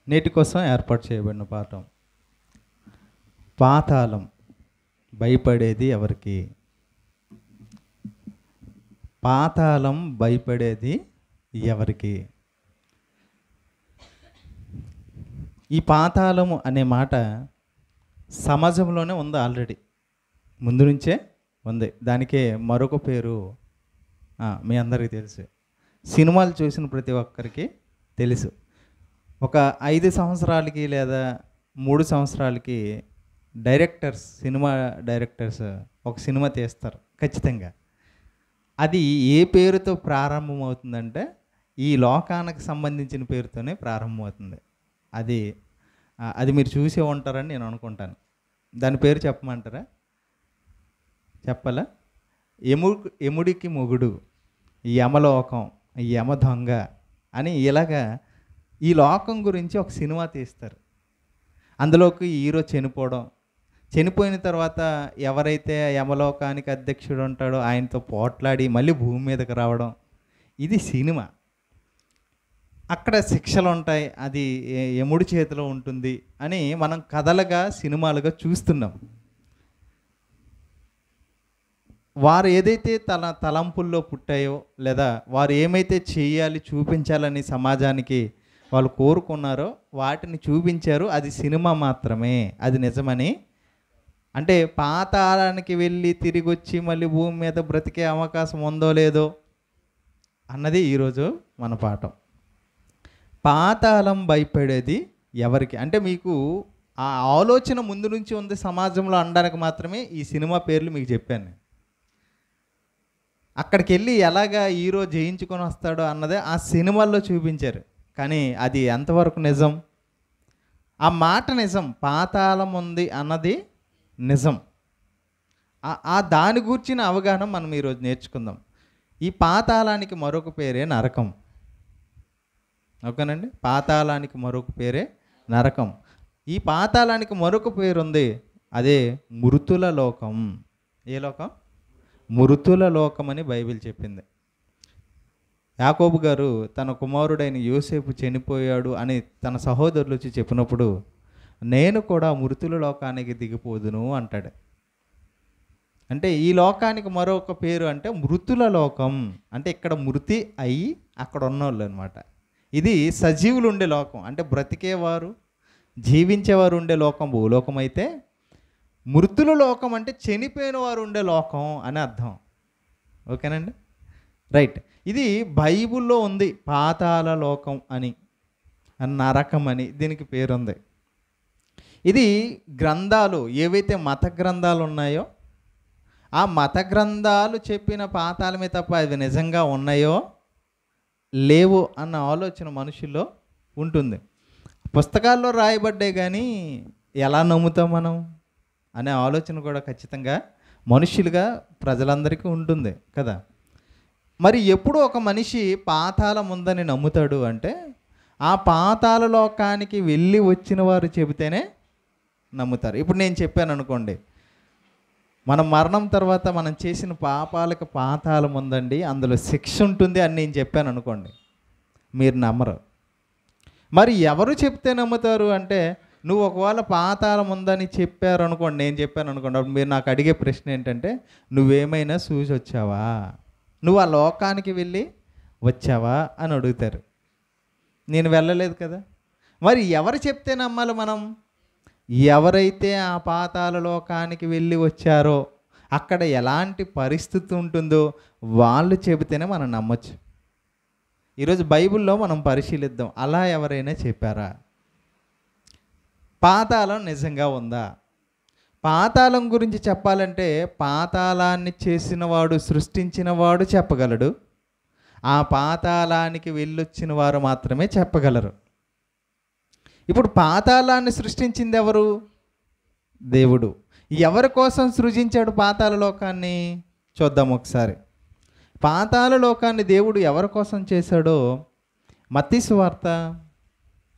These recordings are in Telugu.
నేటి కోసం ఏర్పాటు చేయబడిన పాఠం. పాతాళం భయపడేది ఎవరికి? పాతాళం భయపడేది ఎవరికి? ఈ పాతాళము అనే మాట సమాజంలోనే ఉంది, ఆల్రెడీ ముందు నుంచే ఉంది. దానికే మరొక పేరు మీ అందరికీ తెలుసు. సినిమాలు చూసిన ప్రతి ఒక్కరికి తెలుసు. ఒక 5 సంవత్సరాలకి లేదా 3 సంవత్సరాలకి సినిమా డైరెక్టర్స్ ఒక సినిమా తీస్తారు ఖచ్చితంగా. అది ఏ పేరుతో ప్రారంభమవుతుందంటే ఈ లోకానికి సంబంధించిన పేరుతోనే ప్రారంభమవుతుంది. అది మీరు చూసే ఉంటారని నేను అనుకుంటాను. దాని పేరు చెప్పమంటారా? చెప్పాలా? ఎముడికి మొగుడు, యమలోకం, యమ దొంగ అని ఇలాగా ఈ లోకం గురించి ఒక సినిమా తీస్తారు. అందులోకి హీరో చనిపోయిన తర్వాత ఎవరైతే యమలోకానికి అధ్యక్షుడు ఉంటాడో ఆయనతో పోట్లాడి మళ్ళీ భూమి మీదకి రావడం, ఇది సినిమా. అక్కడ శిక్షలు ఉంటాయి, అది యముడి చేతిలో ఉంటుంది అని మనం కథలుగా సినిమాలుగా చూస్తున్నాం. వారు ఏదైతే తలంపుల్లో పుట్టాయో లేదా వారు ఏమైతే చేయాలి చూపించాలని సమాజానికి వాళ్ళు కోరుకున్నారో వాటిని చూపించారు. అది సినిమా మాత్రమే, అది నిజమని. అంటే పాతాళానికి వెళ్ళి తిరిగి వచ్చి మళ్ళీ భూమి మీద బ్రతికే అవకాశం ఉందో లేదో అన్నది ఈరోజు మన పాఠం. పాతాళం భయపడేది ఎవరికి అంటే మీకు ఆ ఆలోచన ముందు నుంచి ఉంది సమాజంలో అనడానికి మాత్రమే ఈ సినిమా పేర్లు మీకు చెప్పాను. అక్కడికి వెళ్ళి ఎలాగా హీరో జయించుకొని వస్తాడో అన్నదే ఆ సినిమాల్లో చూపించారు. కానీ అది ఎంతవరకు నిజం? ఆ మాట నిజం, పాతాళం ఉంది అన్నది నిజం. ఆ దాని గూర్చిన అవగాహన మనం ఈరోజు నేర్చుకుందాం. ఈ పాతాళానికి మరొక పేరే నరకం. ఓకేనండి? పాతాళానికి మరొక పేరే నరకం. ఈ పాతాళానికి మరొక పేరు ఉంది, అదే మృతుల లోకం. ఏ లోకం? మృతుల లోకం అని బైబిల్ చెప్పింది. యాకోబు గారు తన కుమారుడైన యోసేపు చనిపోయాడు అని తన సహోదరులు వచ్చి చెప్పినప్పుడు, నేను కూడా మృతుల లోకానికి దిగిపోదును అంటాడు. అంటే ఈ లోకానికి మరొక పేరు అంటే మృతుల లోకం. అంటే ఇక్కడ మృతి అయ్యి అక్కడ ఉన్నోళ్ళు అనమాట. ఇది సజీవులు ఉండే లోకం, అంటే బ్రతికేవారు జీవించేవారు ఉండే లోకం భూలోకం అయితే, మృతుల లోకం అంటే చనిపోయిన వారు ఉండే లోకం అని అర్థం. ఓకేనండి? రైట్. ఇది బైబిల్లో ఉంది, పాతాళ లోకం అని, నరకం అని దీనికి పేరుంది. ఇది గ్రంథాలు ఏవైతే మత గ్రంథాలు ఉన్నాయో ఆ మత గ్రంథాలు చెప్పిన పాతాళమే తప్ప అవి నిజంగా ఉన్నాయో లేవో అన్న ఆలోచన మనుషుల్లో ఉంటుంది. పుస్తకాల్లో రాయబడ్డాయి కానీ ఎలా నమ్ముతాం మనం అనే ఆలోచన కూడా ఖచ్చితంగా మనుషులుగా ప్రజలందరికీ ఉంటుంది కదా. మరి ఎప్పుడు ఒక మనిషి పాతాళం ఉందని నమ్ముతాడు అంటే ఆ పాతాళ లోకానికి వెళ్ళి వచ్చిన వారు చెబితేనే నమ్ముతారు. ఇప్పుడు నేను చెప్పాను అనుకోండి, మన మరణం తర్వాత మనం చేసిన పాపాలకు పాతాళం ఉందండి, అందులో శిక్ష ఉంటుంది అని నేను చెప్పాను అనుకోండి, మీరు నమ్మరు. మరి ఎవరు చెప్తే నమ్ముతారు అంటే, నువ్వు ఒకవేళ పాతాళం ఉందని చెప్పారు అనుకోండి, నేను చెప్పాను అనుకోండి, అప్పుడు మీరు నాకు అడిగే ప్రశ్న ఏంటంటే, నువ్వేమైనా చూసి వచ్చావా, నువ్వు ఆ లోకానికి వెళ్ళి వచ్చావా అని అడుగుతారు. నేను వెళ్ళలేదు కదా. మరి ఎవరు చెప్తే నమ్మాలి మనం? ఎవరైతే ఆ పాతాళ లోకానికి వెళ్ళి వచ్చారో అక్కడ ఎలాంటి పరిస్థితి ఉంటుందో వాళ్ళు చెబితేనే మనం నమ్మచ్చు. ఈరోజు బైబిల్లో మనం పరిశీలిద్దాం, అలా ఎవరైనా చెప్పారా? పాతాళం నిజంగా ఉందా? పాతాళం గురించి చెప్పాలంటే పాతాళాన్ని చేసినవాడు సృష్టించినవాడు చెప్పగలడు, ఆ పాతాళానికి వెళ్ళొచ్చిన వారు మాత్రమే చెప్పగలరు. ఇప్పుడు పాతాళాన్ని సృష్టించింది ఎవరు? దేవుడు. ఎవరి కోసం సృజించాడు పాతాళ లోకాన్ని? చూద్దాం ఒకసారి. పాతాళ లోకాన్ని దేవుడు ఎవరి కోసం చేశాడో మత్తయి సువార్త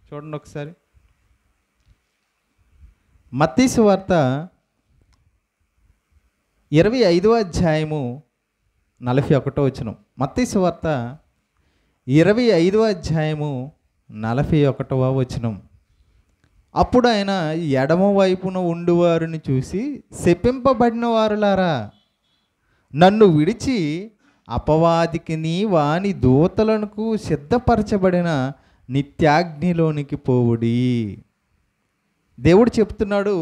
చూడండి ఒకసారి. మత్తయి సువార్త 25వ అధ్యాయము 41వ వచనం. మత్తయి సువార్త 25వ అధ్యాయము 41వ వచనం. అప్పుడు ఆయన ఎడమ వైపున ఉండువారిని చూసి, శపింపబడిన వారులారా, నన్ను విడిచి అపవాదికిని వాని దూతలకు సిద్ధపరచబడిన నిత్యాగ్నిలోనికి పోవుడి. దేవుడు చెప్తున్నాడు,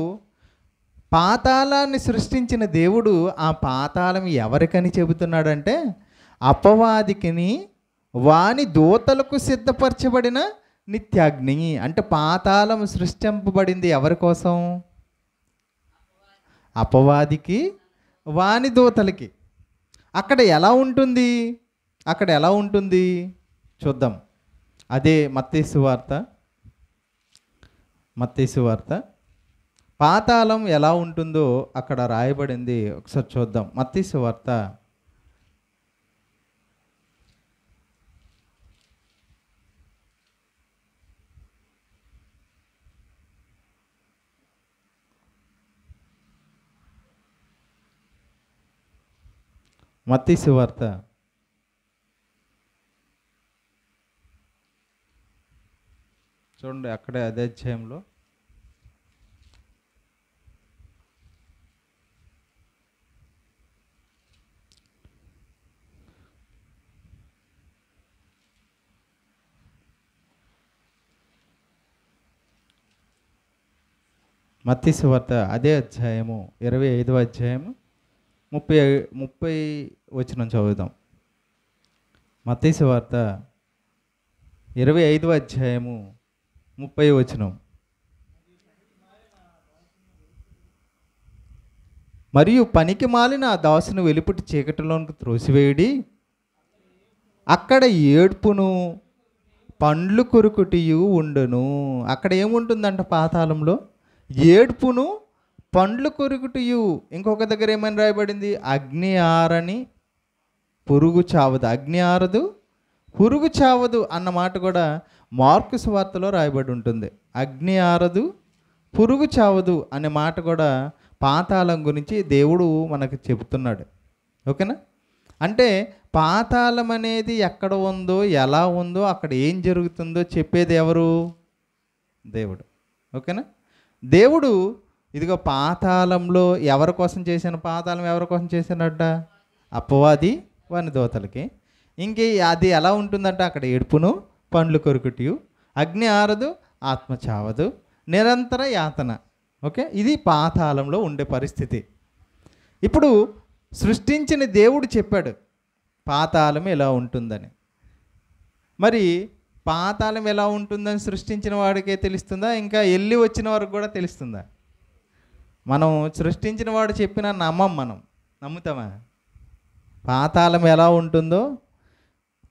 పాతాళాన్ని సృష్టించిన దేవుడు ఆ పాతాళం ఎవరికని చెబుతున్నాడంటే, అపవాదికిని వాని దూతలకు సిద్ధపరచబడిన నిత్యాగ్ని. అంటే పాతాళం సృష్టింపబడింది ఎవరి కోసం? అపవాదికి, వాని దూతలకి. అక్కడ ఎలా ఉంటుంది? అక్కడ ఎలా ఉంటుంది చూద్దాం. అదే మత్తయి సువార్త పాతాళం ఎలా ఉంటుందో అక్కడ రాయబడింది. ఒకసారి చూద్దాం. మత్తయి సువార్త చూడండి, అక్కడే అదే అధ్యాయంలో మత్తయి సువార్త అదే అధ్యాయము 25వ అధ్యాయము 30 వచనం చదువుదాం. మత్తయి సువార్త 25వ అధ్యాయము 30 వచనం. మరియు పనికి మాలిన ఆ దాసును వెలుపటి చీకటిలోనికి త్రోసివేయుడి, అక్కడ ఏడ్పును పండ్లు కొరుకుటియు ఉండును. అక్కడ ఏముంటుందంట? పాతాళంలో ఏడ్పును పండ్లు కొరుకుటియు. ఇంకొక దగ్గర ఏమని రాయబడింది? అగ్ని ఆరని పురుగు చావదు. అగ్ని ఆరదు, పురుగు చావదు అన్న మాట కూడా మార్కు సువార్తలో రాయబడి ఉంటుంది. అగ్ని ఆరదు, పురుగు చావదు అనే మాట కూడా పాతాళం గురించి దేవుడు మనకు చెబుతున్నాడు. ఓకేనా? అంటే పాతాళం అనేది ఎక్కడ ఉందో, ఎలా ఉందో, అక్కడ ఏం జరుగుతుందో చెప్పేది ఎవరు? దేవుడు. ఓకేనా? దేవుడు ఇదిగో పాతాళంలో ఎవరి కోసం చేసిన? పాతాళం ఎవరి కోసం చేసినట్ట? అపవాది వాని దూతలకి. ఇంకే అది ఎలా ఉంటుందంట? అక్కడ ఏడుపును పండ్లు కొరుకుటియు, అగ్ని ఆరదు, ఆత్మ చావదు, నిరంతర యాతన. ఓకే, ఇది పాతాళంలో ఉండే పరిస్థితి. ఇప్పుడు సృష్టించిన దేవుడు చెప్పాడు పాతాళం ఎలా ఉంటుందని. మరి పాతాళం ఎలా ఉంటుందని సృష్టించిన వాడికే తెలుస్తుందా? ఇంకా వెళ్ళి వచ్చిన వారికి కూడా తెలుస్తుందా? మనం సృష్టించిన వాడు చెప్పినా మనం నమ్ముతామా? పాతాళం ఎలా ఉంటుందో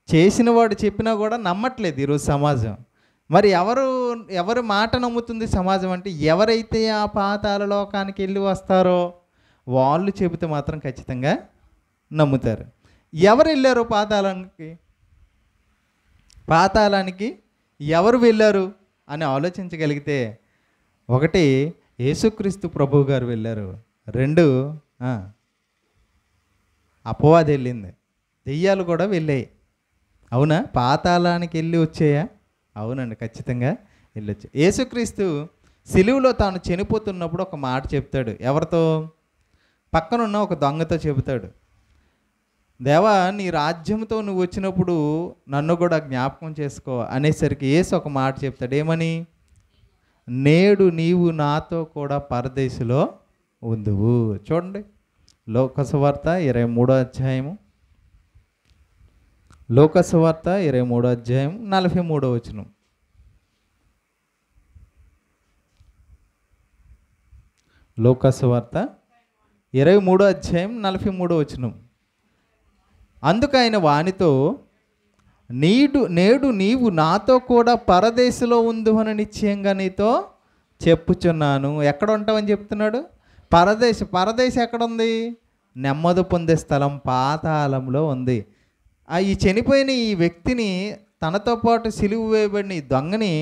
చేసిన వాడు చెప్పినా కూడా నమ్మట్లేదు ఈరోజు సమాజం. మరి ఎవరు మాట నమ్ముతుంది సమాజం అంటే, ఎవరైతే ఆ పాతాళ లోకానికి వెళ్ళి వస్తారో వాళ్ళు చెబితే మాత్రం ఖచ్చితంగా నమ్ముతారు. ఎవరు వెళ్ళారు పాతాళానికి ఎవరు వెళ్ళారు అని ఆలోచించగలిగితే, ఒకటి యేసుక్రీస్తు ప్రభువు గారు వెళ్ళారు, 2 అపవాది వెళ్ళింది, దెయ్యాలు కూడా వెళ్ళాయి. అవునా? పాతాళానికి వెళ్ళి వచ్చాయా? అవునండి, ఖచ్చితంగా వెళ్ళొచ్చు. యేసుక్రీస్తు సిలువలో తాను చనిపోతున్నప్పుడు ఒక మాట చెప్తాడు. ఎవరితో? పక్కనున్న ఒక దొంగతో చెబుతాడు, దేవా నీ రాజ్యంతో నువ్వు వచ్చినప్పుడు నన్ను కూడా జ్ఞాపకం చేసుకో అనేసరికి యేసు ఒక మాట చెప్తాడు. ఏమని? నేడు నీవు నాతో కూడా పరదేశులో ఉందువు. చూడండి, లోకసువార్త 23వ అధ్యాయము, లోకసువార్త 23వ అధ్యాయం 43వ వచనం. లోకసువార్త 23వ అధ్యాయం 43వ వచనం. అందుకు ఆయన వానితో, నేడు నీవు నాతో కూడా పరదేశంలో ఉందు అని నిశ్చయంగా నీతో చెప్పుచున్నాను. ఎక్కడ ఉంటావని చెప్తున్నాడు? పరదేశం ఎక్కడుంది? నెమ్మది పొందే స్థలం పాతాళంలో ఉంది. ఈ చనిపోయిన ఈ వ్యక్తిని, తనతో పాటు సిలువ వేయబడిన ఈ దొంగని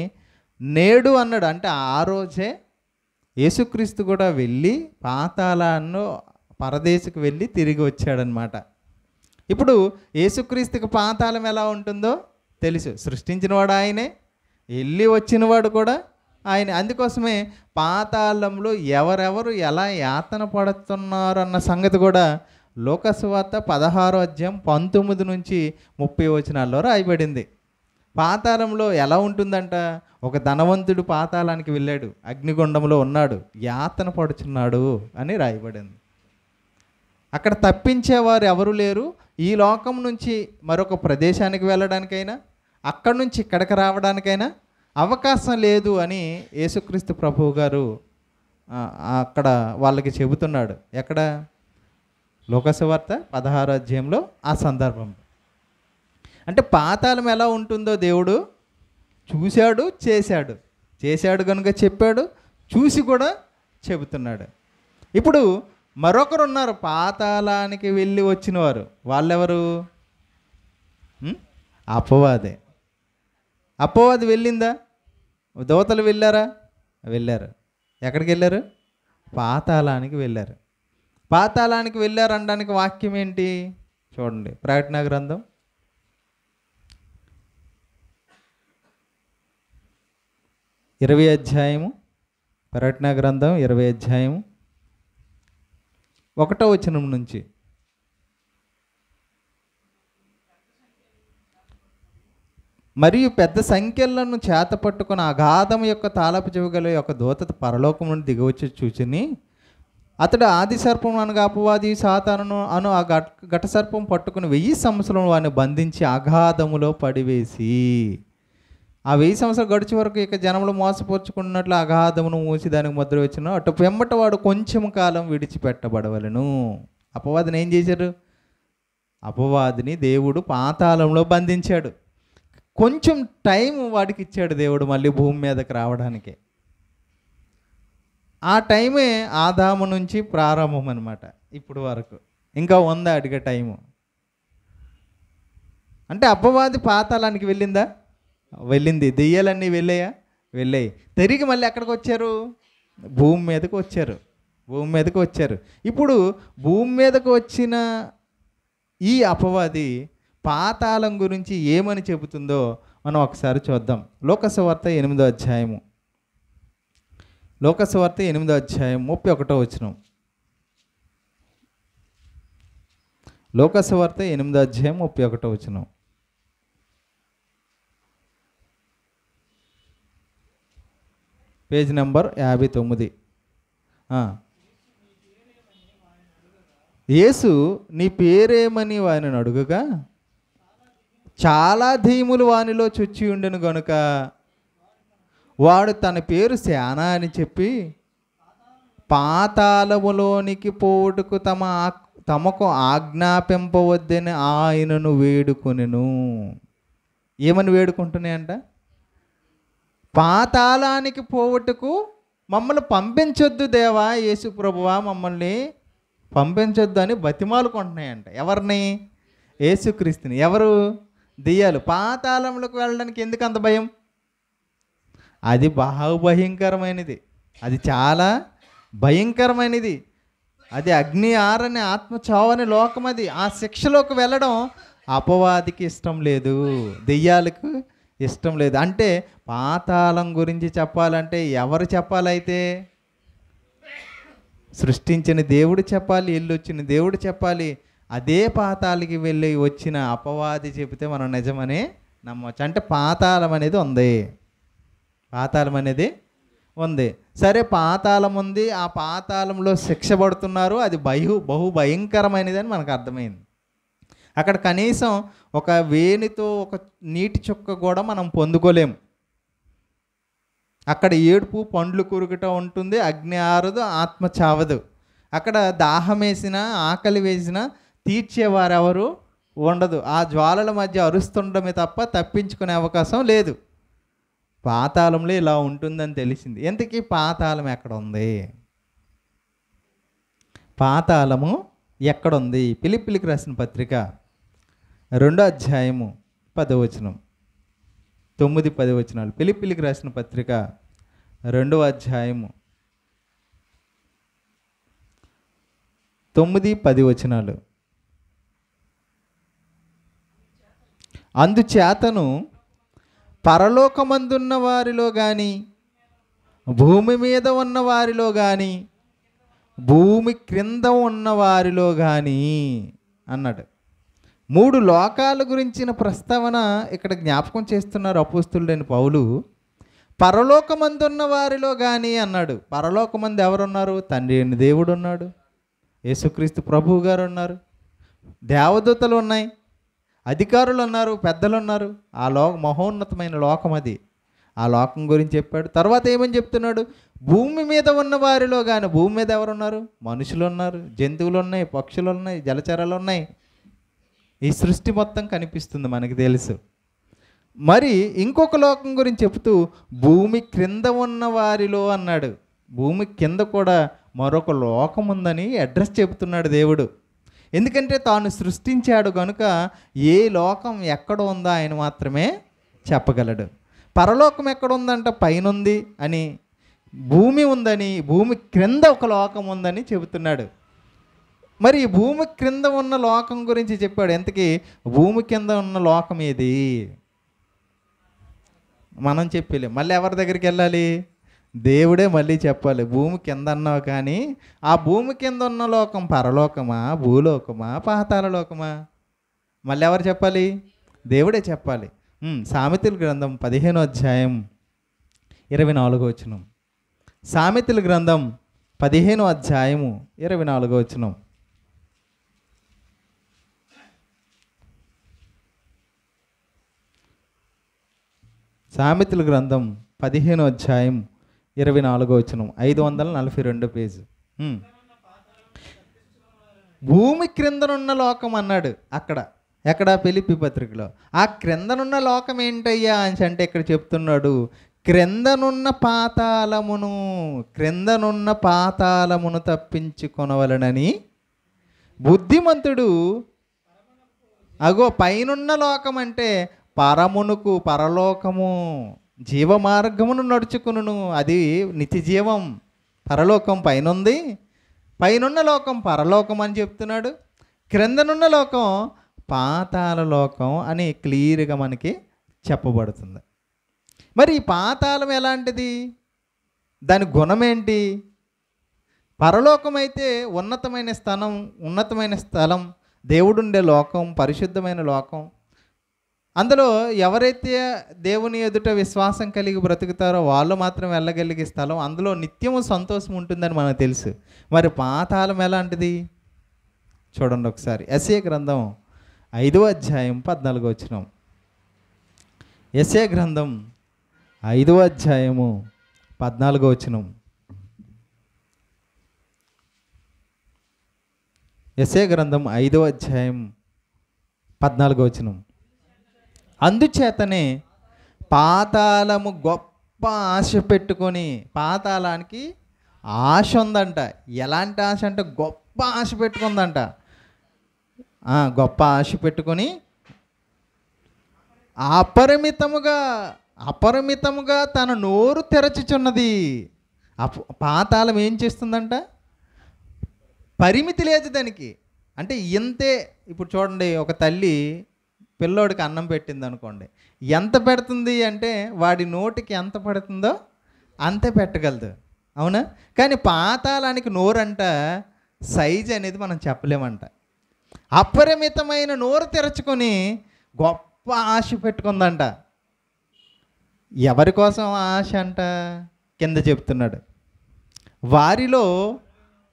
నేడు అన్నాడు. అంటే ఆ రోజే యేసుక్రీస్తు కూడా వెళ్ళి పాతాళాన్ని పరదేశకు వెళ్ళి తిరిగి వచ్చాడనమాట. ఇప్పుడు యేసుక్రీస్తుకి పాతాళం ఎలా ఉంటుందో తెలుసు. సృష్టించినవాడు ఆయనే, వెళ్ళి వచ్చినవాడు కూడా ఆయన అందుకోసమే పాతాళంలో ఎవరెవరు ఎలా యాతన పడుతున్నారు అన్న సంగతి కూడా లోకసువార్త 16వ అధ్యాయం 19 నుంచి 30 వచనాల్లో రాయబడింది. పాతాళంలో ఎలా ఉంటుందంట, ఒక ధనవంతుడు పాతాళానికి వెళ్ళాడు, అగ్నిగుండంలో ఉన్నాడు, యాతన పడుచున్నాడు అని రాయబడింది. అక్కడ తప్పించేవారు ఎవరు లేరు. ఈ లోకం నుంచి మరొక ప్రదేశానికి వెళ్ళడానికైనా అక్కడి నుంచి ఇక్కడికి రావడానికైనా అవకాశం లేదు అని యేసుక్రీస్తు ప్రభువు గారు అక్కడ వాళ్ళకి చెబుతున్నాడు. ఎక్కడ? లోకసువార్త 16వ అధ్యాయంలో ఆ సందర్భం. అంటే పాతాళం ఎలా ఉంటుందో దేవుడు చూశాడు, చేశాడు కనుక చెప్పాడు, చూసి కూడా చెబుతున్నాడు. ఇప్పుడు మరొకరు ఉన్నారు పాతాళానికి వెళ్ళి వచ్చిన వారు. వాళ్ళెవరు? అపవాదే. అపవాది వెళ్ళిందా? దోతలు వెళ్ళారా? వెళ్ళారు. ఎక్కడికి వెళ్ళారు? పాతాళానికి వెళ్ళారు. పాతాళానికి వెళ్ళారు అనడానికి వాక్యం ఏంటి చూడండి. ప్రకటన గ్రంథం 20వ అధ్యాయము, ప్రకటన గ్రంథం 20వ అధ్యాయము 1వ వచనం నుంచి. మరియు పెద్ద సంఖ్యలను చేత పట్టుకుని అగాధం యొక్క తాళపు చెవిగల యొక్క దూత పరలోకం నుండి దిగవచ్చి చూచుని, అతడు ఆది సర్పం అనగా అపవాది సాతానును అను ఆ ఘట సర్పం పట్టుకుని 1000 సంవత్సరం వాడిని బంధించి అగాధములో పడివేసి, ఆ 1000 సంవత్సరాలు గడిచే వరకు ఇక జనములు మోసపరుచుకున్నట్లు అగాధమును మూసి దానికి ముద్ర వచ్చిన అటు వెంబట వాడు కొంచెం కాలం విడిచిపెట్టబడవలను. అపవాదిని ఏం చేశారు? అపవాదిని దేవుడు పాతాళంలో బంధించాడు. కొంచెం టైం వాడికి ఇచ్చాడు దేవుడు మళ్ళీ భూమి మీదకి రావడానికి. ఆ టైమే ఆదాము నుంచి ప్రారంభం అనమాట. ఇప్పుడు వరకు ఇంకా ఉంది అడిగే టైము. అంటే అపవాది పాతాళానికి వెళ్ళిందా? వెళ్ళింది. దెయ్యాలన్నీ వెళ్ళాయా? వెళ్ళాయి. తిరిగి మళ్ళీ ఎక్కడికి వచ్చారు? భూమి మీదకి వచ్చారు. ఇప్పుడు భూమి మీదకి వచ్చిన ఈ అపవాది పాతాళం గురించి ఏమని చెబుతుందో మనం ఒకసారి చూద్దాం. లోకసువార్త 8వ అధ్యాయము, లోకసువార్త 8వ అధ్యాయం 31వ వచనం. లోకసువార్త 8వ అధ్యాయం 31వ వచనం. Page number 59. యేసు నీ పేరేమని వానిని అడుగగా, చాలా దెయ్యములు వానిలో చొచ్చి ఉండెను గనుక వాడు తన పేరు శానా అని చెప్పి పాతాళములోనికి పోవుటకు తమకు ఆజ్ఞాపింపవద్దని ఆయనను వేడుకొనెను. ఏమని వేడుకుంటున్నాయంట? పాతాళానికి పోవుటకు మమ్మల్ని పంపించొద్దు దేవా, యేసు ప్రభువా మమ్మల్ని పంపించొద్దు అని బతిమాలుకుంటున్నాయంట. ఎవరిని? యేసుక్రీస్తుని. ఎవరు? దెయ్యాలు. పాతాళంలోకి వెళ్ళడానికి ఎందుకు అంత భయం? అది బహుభయంకరమైనది, అది చాలా భయంకరమైనది. అది అగ్ని ఆరని ఆత్మ చావని లోకం. అది ఆ శిక్షలోకి వెళ్ళడం అపవాదికి ఇష్టం లేదు, దెయ్యాలకు ఇష్టం లేదు. అంటే పాతాళం గురించి చెప్పాలంటే ఎవరు చెప్పాలైతే? సృష్టించిన దేవుడు చెప్పాలి, వెళ్ళొచ్చిన దేవుడు చెప్పాలి. అదే పాతాళానికి వెళ్ళి వచ్చిన అపవాది చెబితే మనం నిజమని నమ్మవచ్చు. అంటే పాతాళం అనేది ఉంది. సరే, పాతాళం ఉంది, ఆ పాతాళంలో శిక్ష పడుతున్నారు, అది బహు భయంకరమైనది అని మనకు అర్థమైంది. అక్కడ కనీసం ఒక వేణితో ఒక నీటి చుక్క కూడా మనం పొందుకోలేము. అక్కడ ఏడుపు, పండ్లు కురుకుట ఉంటుంది, అగ్ని ఆరదు, ఆత్మ చావదు. అక్కడ దాహం వేసినా ఆకలి వేసినా తీర్చేవారెవరు ఉండదు. ఆ జ్వాలల మధ్య అరుస్తుండమే తప్ప తప్పించుకునే అవకాశం లేదు. పాతాళంలో ఇలా ఉంటుందని తెలిసింది. ఇంతకీ పాతాళం ఎక్కడ ఉంది? పాతాళము ఎక్కడుంది? ఫిలిప్పీయులకు రాసిన పత్రిక 2వ అధ్యాయము 10వ వచనం, 9-10 వచనాలు. ఫిలిప్పీయులకు రాసిన పత్రిక 2వ అధ్యాయము 9-10 వచనాలు. అందుచేతను పరలోకమందున్న వారిలో కానీ భూమి మీద ఉన్న వారిలో కానీ భూమి క్రింద ఉన్న వారిలో కానీ అన్నాడు. 3 లోకాల గురించిన ప్రస్తావన ఇక్కడ జ్ఞాపకం చేస్తున్నారు అపోస్తలుడైన పౌలు. పరలోకమందున్న వారిలో కానీ అన్నాడు. పరలోకమందు ఎవరున్నారు? తండ్రి అయిన దేవుడు ఉన్నాడు, యేసుక్రీస్తు ప్రభువు గారు ఉన్నారు, దేవదూతలు ఉన్నాయి, అధికారులు ఉన్నారు, పెద్దలు ఉన్నారు. ఆ మహోన్నతమైన లోకం అది. ఆ లోకం గురించి చెప్పాడు. తర్వాత ఏమని చెప్తున్నాడు? భూమి మీద ఉన్న వారిలో కానీ, భూమి మీద ఎవరున్నారు? మనుషులు ఉన్నారు, జంతువులు ఉన్నాయి, పక్షులు ఉన్నాయి, జలచరాలు ఉన్నాయి. ఈ సృష్టి మొత్తం కనిపిస్తుంది మనకి తెలుసు. మరి ఇంకొక లోకం గురించి చెప్తూ భూమి క్రింద ఉన్న వారిలో అన్నాడు. భూమి కింద కూడా మరొక లోకం ఉందని అడ్రస్ చెబుతున్నాడు దేవుడు. ఎందుకంటే తాను సృష్టించాడు కనుక ఏ లోకం ఎక్కడ ఉందో ఆయన మాత్రమే చెప్పగలడు. పరలోకం ఎక్కడ ఉందంట? పైన ఉంది అని, భూమి ఉందని, భూమి క్రింద ఒక లోకం ఉందని చెబుతున్నాడు. మరి భూమి క్రింద ఉన్న లోకం గురించి చెప్పాడు. ఎంతకీ భూమి కింద ఉన్న లోకం ఏది? మనం చెప్పలే, మళ్ళీ ఎవరి దగ్గరికి వెళ్ళాలి? దేవుడే మళ్ళీ చెప్పాలి. భూమి కింద అన్నావు కానీ ఆ భూమి కింద ఉన్న లోకం పరలోకమా, భూలోకమా, పాతాళ లోకమా? మళ్ళీ ఎవరు చెప్పాలి? దేవుడే చెప్పాలి. సామెతల గ్రంథం 15వ అధ్యాయం 24వ వచనం. సామెతల గ్రంథం 15వ అధ్యాయము 24వ వచనం. సామెతల గ్రంథం 15వ అధ్యాయం 24వ వచనం, 542 పేజీ. భూమి క్రిందనున్న లోకం అన్నాడు అక్కడ. ఎక్కడ? ఫిలిప్పీ పత్రికలో. ఆ క్రిందనున్న లోకం ఏంటయ్యా అని అంటే ఇక్కడ చెప్తున్నాడు, క్రిందనున్న పాతాళమును తప్పించుకొనవలనని బుద్ధిమంతుడు. అగో పైనున్న లోకం అంటే పరమునకు, పరలోకము, జీవమార్గమును నడుచుకును. అది నిత్య జీవం. పరలోకం పైనుంది, పైనున్న లోకం పరలోకం అని చెప్తున్నాడు. క్రిందనున్న లోకం పాతాళ లోకం అని క్లియర్గా మనకి చెప్పబడుతుంది. మరి ఈ పాతాళం ఎలాంటిది? దాని గుణం ఏంటి? పరలోకం అయితే ఉన్నతమైన స్థలం, దేవుడుండే లోకం, పరిశుద్ధమైన లోకం. అందులో ఎవరైతే దేవుని ఎదుట విశ్వాసం కలిగి బ్రతుకుతారో వాళ్ళు మాత్రం వెళ్ళగలిగే స్థలం. అందులో నిత్యము సంతోషం ఉంటుందని మనకు తెలుసు. మరి పాతాళం ఎలాంటిది? చూడండి ఒకసారి. యెషయా గ్రంథం 5వ అధ్యాయం 14వ వచనం. యెషయా గ్రంథం 5వ అధ్యాయము 14వ వచనం. యెషయా గ్రంథం 5వ అధ్యాయం 14వ వచనం. అందుచేతనే పాతాళము గొప్ప ఆశ పెట్టుకొని, పాతాళానికి ఆశ ఉందంట. ఎలాంటి ఆశ అంటే గొప్ప ఆశ పెట్టుకుందంట. గొప్ప ఆశ పెట్టుకొని అపరిమితముగా తన నోరు తెరచుచున్నది. పాతాళం ఏం చేస్తుందంట? పరిమితి లేదు దానికి. అంటే ఇంతే. ఇప్పుడు చూడండి, ఒక తల్లి పిల్లోడికి అన్నం పెట్టింది అనుకోండి, ఎంత పెడుతుంది అంటే వాడి నోటికి ఎంత పడుతుందో అంతే పెట్టగలదు, అవునా? కానీ పాతాళానికి నోరంట సైజ్ అనేది మనం చెప్పలేమంట. అపరిమితమైన నోరు తెరచుకొని గొప్ప ఆశ పెట్టుకుందంట. ఎవరి కోసం ఆశ అంట? కింద చెప్తున్నాడు, వారిలో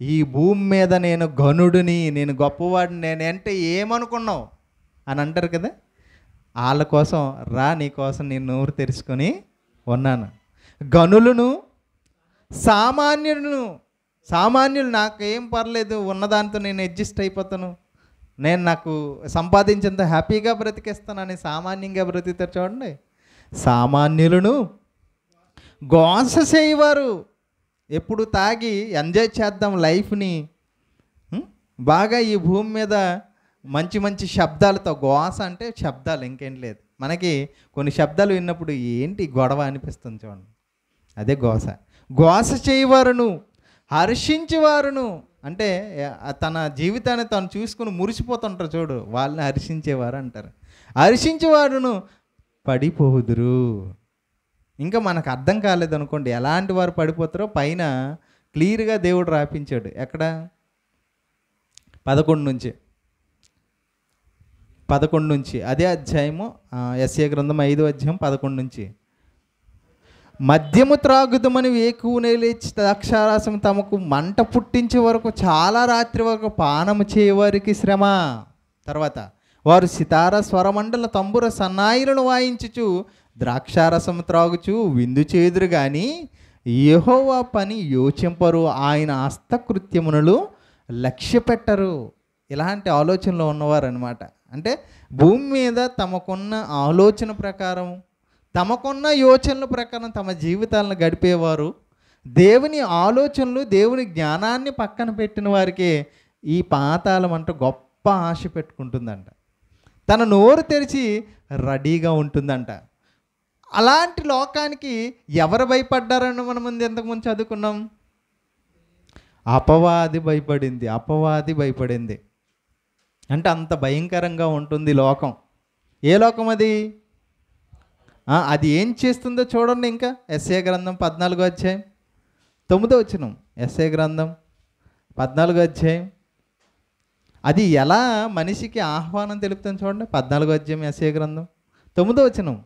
ఈ భూమి మీద నేను ఘనుడిని, నేను గొప్పవాడిని, నేను అంటే ఏమనుకున్నావు అని అంటారు కదా. వాళ్ళ కోసం నీ కోసం నేను నోరు తెరుచుకొని ఉన్నాను. గనులను, సామాన్యులు నాకేం పర్లేదు, ఉన్నదాంతో నేను అడ్జస్ట్ అయిపోతాను, నాకు సంపాదించేంత హ్యాపీగా బ్రతికేస్తానని సామాన్యంగా బ్రతుకుతారు. చూడండి, సామాన్యులను గోస చేయవారు. ఎప్పుడు తాగి ఎంజాయ్ చేద్దాం లైఫ్ని, బాగా ఈ భూమి మీద మంచి శబ్దాలతో. గోస అంటే శబ్దాలు, ఇంకేం లేదు. మనకి కొన్ని శబ్దాలు విన్నప్పుడు ఏంటి గొడవ అనిపిస్తుంది చూడండి, అదే గోస చేయవారును, హర్షించేవారును. అంటే తన జీవితాన్ని తను చూసుకుని మురిసిపోతుంటారు చూడు, వాళ్ళని హర్షించేవారు అంటారు. హర్షించేవారును పడిపోదురు. ఇంకా మనకు అర్థం కాలేదనుకోండి ఎలాంటి వారు పడిపోతారో పైన క్లియర్గా దేవుడు రాపించాడు. ఎక్కడ? 11 నుంచి అదే అధ్యాయము, యెషయా గ్రంథం 5వ అధ్యాయం 11 నుంచి. మద్యము త్రాగుదమని వేకువనే లేచి ద్రాక్షారసం తమకు మంట పుట్టించే వరకు చాలా రాత్రి వరకు పానము చేయవారికి శ్రమ. తర్వాత వారు సితార స్వరమండల తంబుర సన్నాయిలను వాయించుచు ద్రాక్షారసం త్రాగుచు విందు చేదురు కానీ యెహోవా పని యోచింపరు, ఆయన హస్తకృత్యములను లక్ష్య పెట్టరు. ఇలాంటి ఆలోచనలో ఉన్నవారు అనమాట. అంటే భూమి మీద తమకున్న ఆలోచన ప్రకారం, తమకున్న యోచనల ప్రకారం తమ జీవితాలను గడిపేవారు. దేవుని ఆలోచనలు, దేవుని జ్ఞానాన్ని పక్కన పెట్టిన వారికి ఈ పాతాళం అంటే గొప్ప ఆశ పెట్టుకుంటుందంట. తన నోరు తెరిచి రెడీగా ఉంటుందంట. అలాంటి లోకానికి ఎవరు భయపడ్డారని మనం ఇంతకుముందు చదువుకున్నాం. అపవాది భయపడింది. అంటే అంత భయంకరంగా ఉంటుంది లోకం. ఏ లోకం అది? అది ఏం చేస్తుందో చూడండి. ఇంకా యెషయా గ్రంథం 14వ అధ్యాయం 9వ వచనం. యెషయా గ్రంథం 14వ అధ్యాయం అది ఎలా మనిషికి ఆహ్వానం తెలుపుతుంది చూడండి. 14వ అధ్యాయం యెషయా గ్రంథం 9వ వచనం.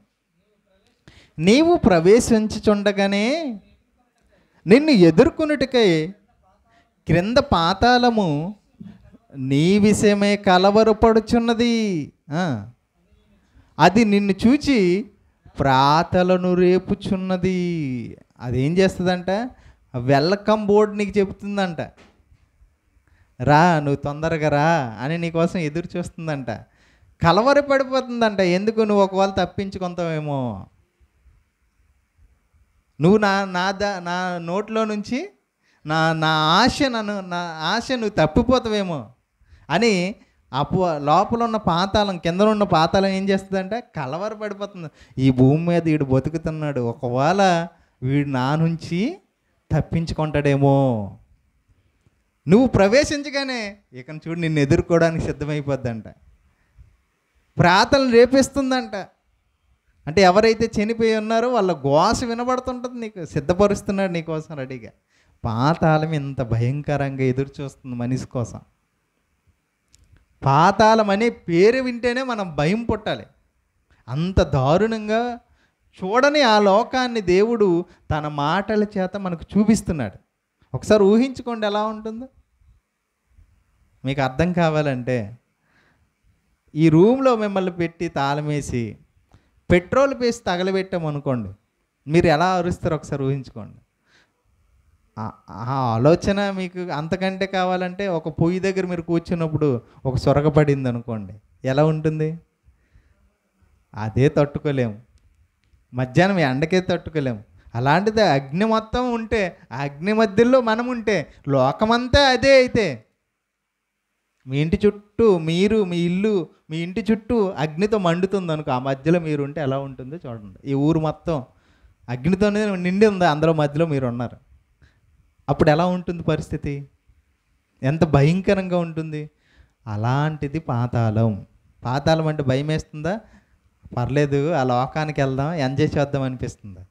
నీవు ప్రవేశించుచుండగానే నిన్ను ఎదుర్కొనుటకై క్రింద పాతాళము నీ విషయమే కలవరపడుచున్నది. అది నిన్ను చూచి ప్రాతలను రేపుచున్నది. అదేం చేస్తుందంట? వెల్కమ్ బోర్డు నీకు చెబుతుందంట. రా, నువ్వు తొందరగా రా అని నీకోసం ఎదురు చూస్తుందంట. కలవరపడిపోతుందంట. ఎందుకు? నువ్వు ఒకవేళ తప్పించుకుంటావేమో, నువ్వు నా నోట్లో నుంచి నా ఆశ నువ్వు తప్పిపోతావేమో అని లోపల ఉన్న పాతాళం, కింద ఉన్న పాతాళం ఏం చేస్తుందంటే కలవరపడిపోతుంది. ఈ భూమి మీద వీడు బతుకుతున్నాడు, ఒకవేళ వీడు నా నుంచి తప్పించుకుంటాడేమో. నువ్వు ప్రవేశించగానే ఇక చూడు నిన్ను ఎదుర్కోవడానికి సిద్ధమైపోద్దంట. ప్రాతలను రేపిస్తుందంట. అంటే ఎవరైతే చనిపోయి ఉన్నారో వాళ్ళ ఘోష వినబడుతుంటుంది, నీకు సిద్ధపరుస్తున్నాడు నీకోసం రెడీగా. పాతాళం ఇంత భయంకరంగా ఎదురు చూస్తుంది మనిషి కోసం. పాతాళం అనే పేరు వింటేనే మనం భయం పుట్టాలి. అంత దారుణంగా చూడని ఆ లోకాన్ని దేవుడు తన మాటల చేత మనకు చూపిస్తున్నాడు. ఒకసారి ఊహించుకోండి ఎలా ఉంటుందో. మీకు అర్థం కావాలంటే ఈ రూమ్లో మిమ్మల్ని పెట్టి తాళం వేసి పెట్రోల్ పేసి తగలబెట్టామనుకోండి, మీరు ఎలా అరుస్తారో ఒకసారి ఊహించుకోండి. ఆ ఆలోచన మీకు అంతకంటే కావాలంటే ఒక పొయ్యి దగ్గర మీరు కూర్చున్నప్పుడు ఒక సొరగ పడింది అనుకోండి, ఎలా ఉంటుంది? అదే తట్టుకోలేము. మధ్యాహ్నం ఎండకే తట్టుకోలేము. అలాంటిది అగ్ని మొత్తం ఉంటే, ఆ అగ్ని మధ్యలో మనం ఉంటే, లోకమంతా అదే అయితే, మీ ఇంటి చుట్టూ మీరు, మీ ఇల్లు, మీ ఇంటి చుట్టూ అగ్నితో మండుతుంది అనుకో, ఆ మధ్యలో మీరు ఉంటే ఎలా ఉంటుందో చూడండి. ఈ ఊరు మొత్తం అగ్నితోనే నిండి ఉంది, అందులో మధ్యలో మీరు ఉన్నారు. అప్పుడు ఎలా ఉంటుంది పరిస్థితి? ఎంత భయంకరంగా ఉంటుంది. అలాంటిది పాతాళం. పాతాళం అంటే భయం వేస్తుందా? పర్లేదు, ఆ లోకానికి వెళ్దాం, ఎంజాయ్ చేద్దాం అనిపిస్తుందా?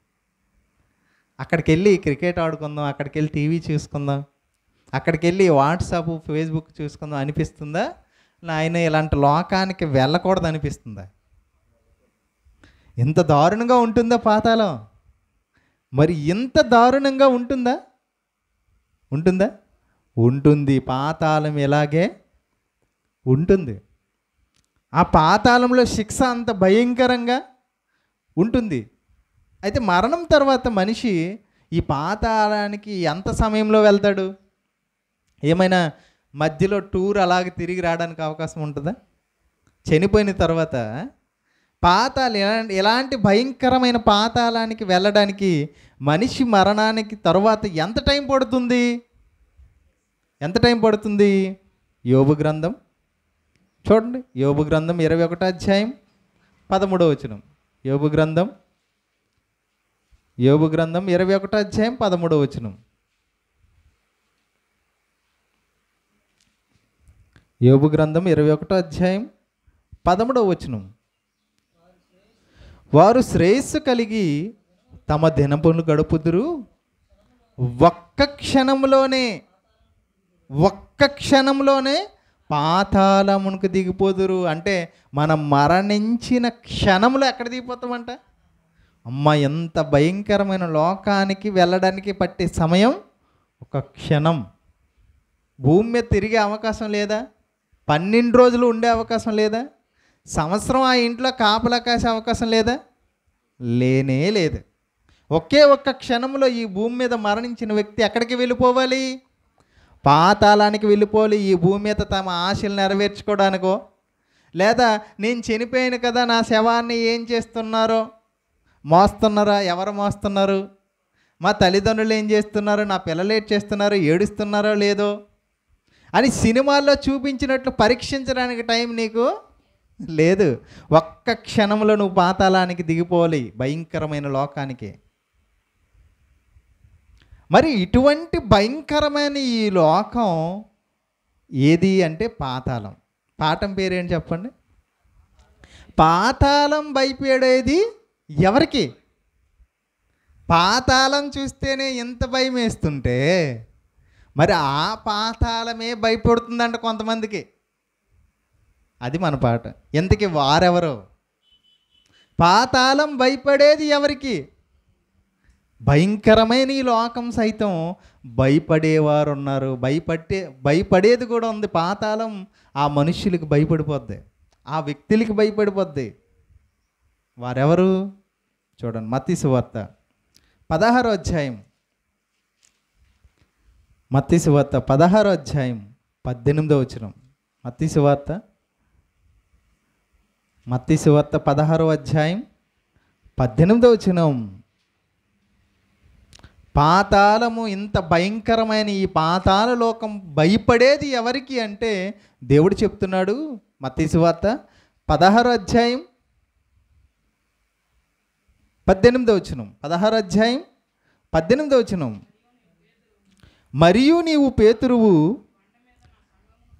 అక్కడికి వెళ్ళి క్రికెట్ ఆడుకుందాం, అక్కడికి వెళ్ళి టీవీ చూసుకుందాం, అక్కడికి వెళ్ళి వాట్సాప్ ఫేస్బుక్ చూసుకుందాం అనిపిస్తుందా? ఆయన ఇలాంటి లోకానికి వెళ్ళకూడదు అనిపిస్తుందా? ఇంత దారుణంగా ఉంటుందా పాతాళం? మరి ఇంత దారుణంగా ఉంటుందా? ఉంటుంది. పాతాళం ఎలాగే ఉంటుంది. ఆ పాతాళంలో శిక్ష అంత భయంకరంగా ఉంటుంది. అయితే మరణం తర్వాత మనిషి ఈ పాతాళానికి ఎంత సమయంలో వెళ్తాడు? ఏమైనా మధ్యలో టూర్ అలాగే తిరిగి రావడానికి అవకాశం ఉంటుందా? చనిపోయిన తర్వాత ఎలాంటి భయంకరమైన పాతాళానికి వెళ్ళడానికి మనిషి మరణానికి తర్వాత ఎంత టైం పడుతుంది? యోబు గ్రంథం చూడండి. యోబు గ్రంథం 21వ అధ్యాయం 13వ వచనం. యోబు గ్రంథం 21వ అధ్యాయం 13వ వచనం. యోబు గ్రంథం 21వ అధ్యాయం 13వ వచనం. వారు శ్రేయస్సు కలిగి తమ దినములు గడుపుదురు ఒక్క క్షణంలోనే, ఒక్క క్షణంలోనే పాతాళమునకు దిగిపోదురు. అంటే మనం మరణించిన క్షణంలో ఎక్కడ దిగిపోతామంట? అమ్మ, ఎంత భయంకరమైన లోకానికి వెళ్ళడానికి పట్టే సమయం ఒక క్షణం. భూమి మీద తిరిగే అవకాశం లేదా? 12 రోజులు ఉండే అవకాశం లేదా? సంవత్సరం ఆ ఇంట్లో కాపలా కాసే అవకాశం లేదా? లేనే లేదు. ఒకే ఒక్క క్షణంలో ఈ భూమి మీద మరణించిన వ్యక్తి ఎక్కడికి వెళ్ళిపోవాలి? పాతాళానికి వెళ్ళిపోవాలి. ఈ భూమి మీద తమ ఆశలు నెరవేర్చుకోవడానికో, లేదా నేను చనిపోయాను కదా నా శవాన్ని ఏం చేస్తున్నారో, మోస్తున్నారా? ఎవరు మోస్తున్నారు? మా తల్లిదండ్రులు ఏం చేస్తున్నారు? నా పిల్లలు ఏం చేస్తున్నారు? ఏడుస్తున్నారో లేదో అని సినిమాల్లో చూపించినట్లు పరీక్షించడానికి టైం నీకు లేదు. ఒక్క క్షణంలో నువ్వు పాతాళానికి దిగిపోవాలి, భయంకరమైన లోకానికి. మరి ఇటువంటి భయంకరమైన ఈ లోకం ఏది అంటే పాతాళం. పాఠం పేరేంటి చెప్పండి? పాతాళం భయపడేది ఎవరికి? పాతాళం చూస్తేనే ఎంత భయం వేస్తుంటే మరి ఆ పాతాళమే భయపడుతుందంట కొంతమందికి. అది మన పాట. ఎందుకు వారెవరో? పాతాళం భయపడేది ఎవరికి? భయంకరమైన ఈ లోకం సైతం భయపడేవారు ఉన్నారు. భయపడేది కూడా ఉంది. పాతాళం ఆ మనుష్యులకు భయపడిపోద్ది, ఆ వ్యక్తులకి భయపడిపోద్ది. వారెవరు? చూడండి, మత్తయి సువార్త 16వ అధ్యాయం, మత్తయి సువార్త 16వ అధ్యాయం 18వ వచనం. మత్తయి సువార్త 16వ అధ్యాయం 18వ వచనం. పాతాళము, ఇంత భయంకరమైన ఈ పాతాళ లోకం భయపడేది ఎవరికి అంటే దేవుడు చెప్తున్నాడు. మత్తయి సువార్త 16వ అధ్యాయం 18వ వచనం. 16వ అధ్యాయం 18వ వచనం. మరియు నీవు పేతురువు,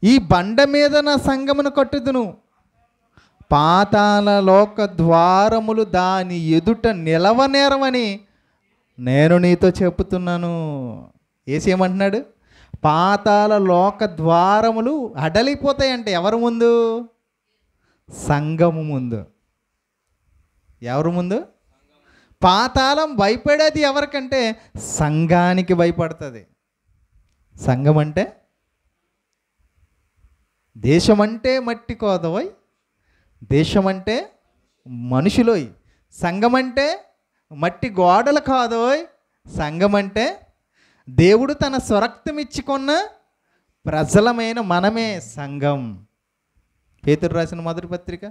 ఈ బండ మీద నా సంగమును కట్టుదును, పాతాళ లోక ద్వారములు దాని ఎదుట నిలవనేరవని నేను నీతో చెప్పుతున్నాను. ఏసేమంటున్నాడు? పాతాళ లోక ద్వారములు అడలిపోతాయంటే ఎవరి ముందు? సంఘము ముందు. ఎవరి ముందు? పాతాళం భయపడేది ఎవరికంటే సంఘానికి భయపడుతుంది. సంఘం అంటే దేశం అంటే మట్టి కోదవోయ్, దేశం అంటే మనుషులోయ్. సంఘం అంటే మట్టి గోడలు కాదోయ్. సంఘం అంటే దేవుడు తన స్వరక్తం ఇచ్చుకున్న ప్రజలమైన మనమే సంఘం. పేతురు రాసిన మొదటి పత్రిక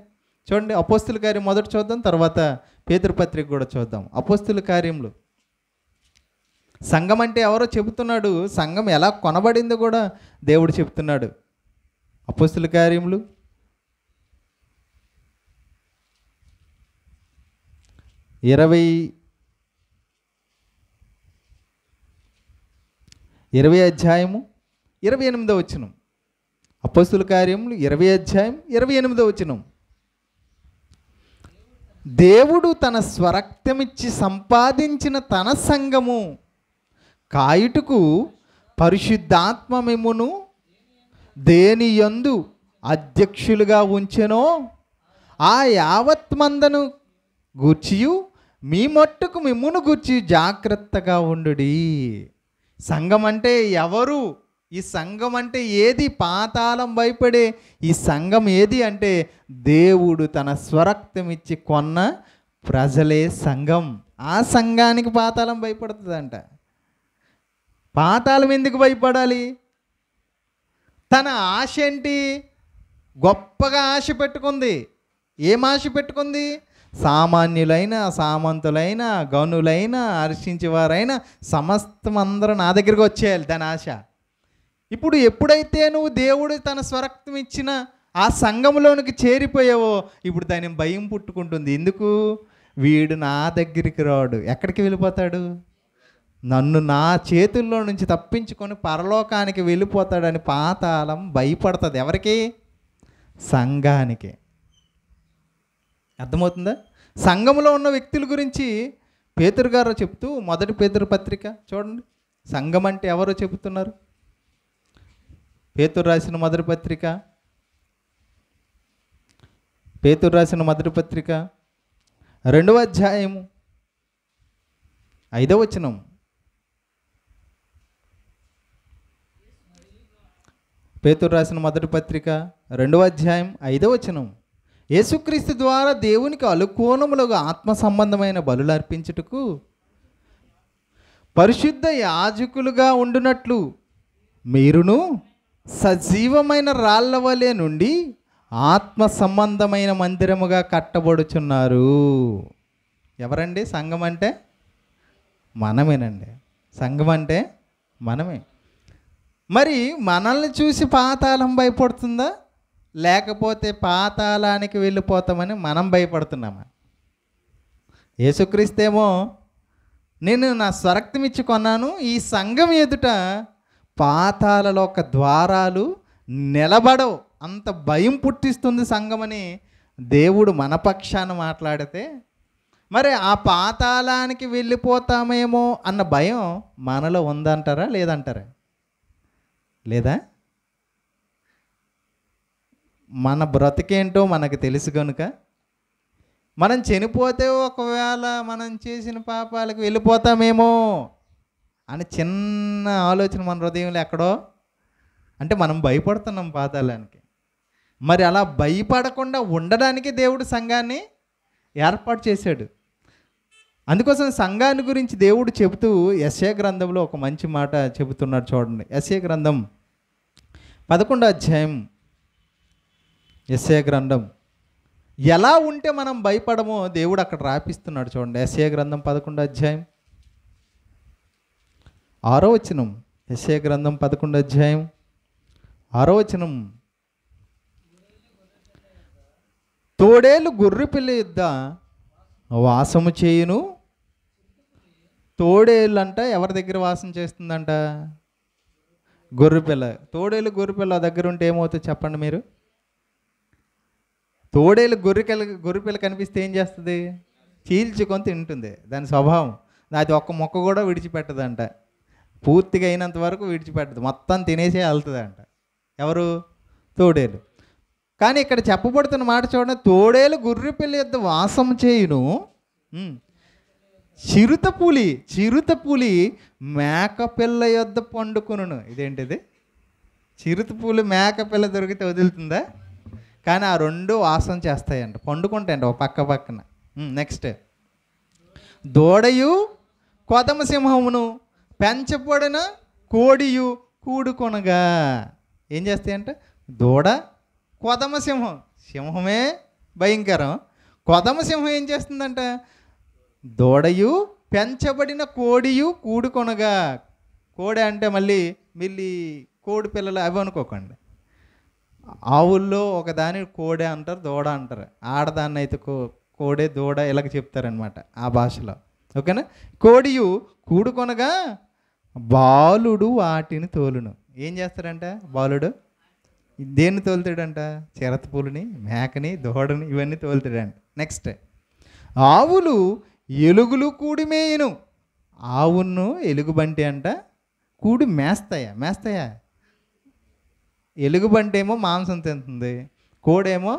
చూడండి. అపోస్తుల కార్యం మొదటి చూద్దాం, తర్వాత పేతురు పత్రిక కూడా చూద్దాం. అపోస్తుల కార్యములు సంఘం అంటే ఎవరో చెబుతున్నాడు, సంఘం ఎలా కొనబడిందో కూడా దేవుడు చెప్తున్నాడు. అపోస్తుల కార్యములు 20వ అధ్యాయము 28వ వచనం. అపోస్తుల కార్యములు 20వ అధ్యాయం 28వ వచనం. దేవుడు తన స్వరక్తమిచ్చి సంపాదించిన తన సంఘము కాయుటకు పరిశుద్ధాత్మ మిమ్మును దేని యందు అధ్యక్షులుగా ఉంచెనో ఆ యావత్ మందను గూర్చియు మీ మట్టుకు మిమ్మును గూర్చి జాగ్రత్తగా ఉండుడి. సంఘం అంటే ఎవరు? ఈ సంఘం అంటే ఏది? పాతాళం భయపడే ఈ సంఘం ఏది అంటే దేవుడు తన స్వరక్తం ఇచ్చి కొన్న ప్రజలే సంఘం. ఆ సంఘానికి పాతాళం భయపడుతుందంట. పాతాళం ఎందుకు భయపడాలి? తన ఆశ ఏంటి? గొప్పగా ఆశ పెట్టుకుంది. ఏం ఆశ పెట్టుకుంది? సామాన్యులైన, సామంతులైన, గనులైన, హర్షించేవారైనా సమస్తం అందరూ నా దగ్గరికి వచ్చేయాలి, దాని ఆశ. ఇప్పుడు ఎప్పుడైతే నువ్వు దేవుడు తన స్వరక్తం ఇచ్చిన ఆ సంఘంలోనికి చేరిపోయావో ఇప్పుడు దాని భయం పుట్టుకుంటుంది. ఎందుకు? వీడు నా దగ్గరికి రాడు, ఎక్కడికి వెళ్ళిపోతాడు? నన్ను నా చేతుల్లో నుంచి తప్పించుకొని పరలోకానికి వెళ్ళిపోతాడని పాతాళం భయపడుతుంది. ఎవరికి? సంఘానికి. అర్థమవుతుందా? సంఘంలో ఉన్న వ్యక్తుల గురించి పేతురు గారు చెప్తూ మొదటి పేతురు పత్రిక చూడండి, సంఘం అంటే ఎవరో చెబుతున్నారు. పేతురు రాసిన మొదటి పత్రిక, పేతురు రాసిన మొదటి పత్రిక 2వ అధ్యాయము 5వ వచనం. పేతురు రాసిన మొదటి పత్రిక 2వ అధ్యాయం 5వ వచనం. యేసుక్రీస్తు ద్వారా దేవునికి అనుకూలములుగా ఆత్మ సంబంధమైన బలులు అర్పించుటకు పరిశుద్ధ యాజకులుగా ఉండునట్లు మీరును సజీవమైన రాళ్ల వలె నుండి ఆత్మ సంబంధమైన మందిరముగా కట్టబడుచున్నారు. ఎవరండి సంఘం అంటే? మనమేనండి. సంఘం అంటే మనమే. మరి మనల్ని చూసి పాతాళం భయపడుతుందా, లేకపోతే పాతాళానికి వెళ్ళిపోతామని మనం భయపడుతున్నామా? యేసుక్రీస్తేమో నేను నా స్వరక్తం ఇచ్చి కొన్నాను, ఈ సంఘం ఎదుట పాతాళలోక ద్వారాలు నిలబడవు, అంత భయం పుట్టిస్తుంది సంఘమని దేవుడు మన పక్షాన మాట్లాడితే, మరి ఆ పాతాళానికి వెళ్ళిపోతామేమో అన్న భయం మనలో ఉందంటారా లేదంటారా? లేదా? మన బ్రతికేంటో మనకు తెలుసు కనుక మనం చనిపోతే ఒకవేళ మనం చేసిన పాపాలకు వెళ్ళిపోతామేమో అని చిన్న ఆలోచన మన హృదయంలో ఎక్కడో, అంటే మనం భయపడుతున్నాం పాతాళానికి. మరి అలా భయపడకుండా ఉండడానికి దేవుడు సంఘాన్ని ఏర్పాటు చేశాడు. అందుకోసం సంఘాన్ని గురించి దేవుడు చెబుతూ యెషయా గ్రంథంలో ఒక మంచి మాట చెబుతున్నాడు చూడండి. యెషయా గ్రంథం 11వ అధ్యాయం. యెషయా గ్రంథం ఎలా ఉంటే మనం భయపడమో దేవుడు అక్కడ రాపిస్తున్నాడు చూడండి. యెషయా గ్రంథం 11వ అధ్యాయం 6వ వచనం. యెషయా గ్రంథం 11వ అధ్యాయం 6వ వచనం. తోడేలు గొర్రె పిల్ల యొద్ద వాసము చేయును. తోడేళ్ళు అంట ఎవరి దగ్గర వాసం చేస్తుందంట? గొర్రెపిల్ల. తోడేలు గొర్రెపిల్ల దగ్గర ఉంటే ఏమవుతుంది చెప్పండి మీరు? తోడేలు గొర్రెపిల్ల కనిపిస్తే ఏం చేస్తుంది? చీల్చుకొని తింటుంది. దాని స్వభావం అది. ఒక్క మొక్క కూడా విడిచిపెట్టదంట. పూర్తిగా అయినంత వరకు విడిచిపెట్టదు, మొత్తం తినేసే వెళ్తుందంట. ఎవరు? తోడేలు. కానీ ఇక్కడ చెప్పబడుతున్న మాట చూడండి, తోడేలు గొర్రెపిల్ల యొద్ద వాసం చేయును, చిరుతపులి మేకపిల్ల యొద్ద పండుకొనును. ఇదేంటిది? చిరుతపులి మేకపిల్ల దొరికితే వదులుతుందా? కానీ ఆ రెండు వాసం చేస్తాయంట, పండుకుంటాయంట ఒక పక్క పక్కన. నెక్స్ట్, దూడయు కొదమ సింహమును పెంచబడిన కోడియు కూడుకొనగా. ఏం చేస్తాయంట? దూడ, కొదమ సింహం. సింహమే భయంకరం. కొదమ సింహం ఏం చేస్తుందంట? దూడయు పెంచబడిన కోడియు కూడుకొనగా. కోడి అంటే మళ్ళీ కోడి పిల్లలు అవి అనుకోకండి. ఆవుల్లో ఒకదాని కోడే అంటారు, దూడ అంటారు. ఆడదాన్ని అయితే కోడే, దూడ ఇలాగ చెప్తారనమాట ఆ భాషలో. ఓకేనా? కోడియు కూడుకొనగా బాలుడు వాటిని తోలును. ఏం చేస్తాడంట బాలుడు? దేన్ని తోలుతాడంట? చిరతపులిని, మేకని, దూడని, ఇవన్నీ తోలుతాడంట. నెక్స్ట్, ఆవులు ఎలుగులు కూడి మేయును. ఆవును ఎలుగుబంటి అంట కూడి మేస్తాయా? ఎలుగుబంటి ఏమో మాంసం తింటుంది, కోడేమో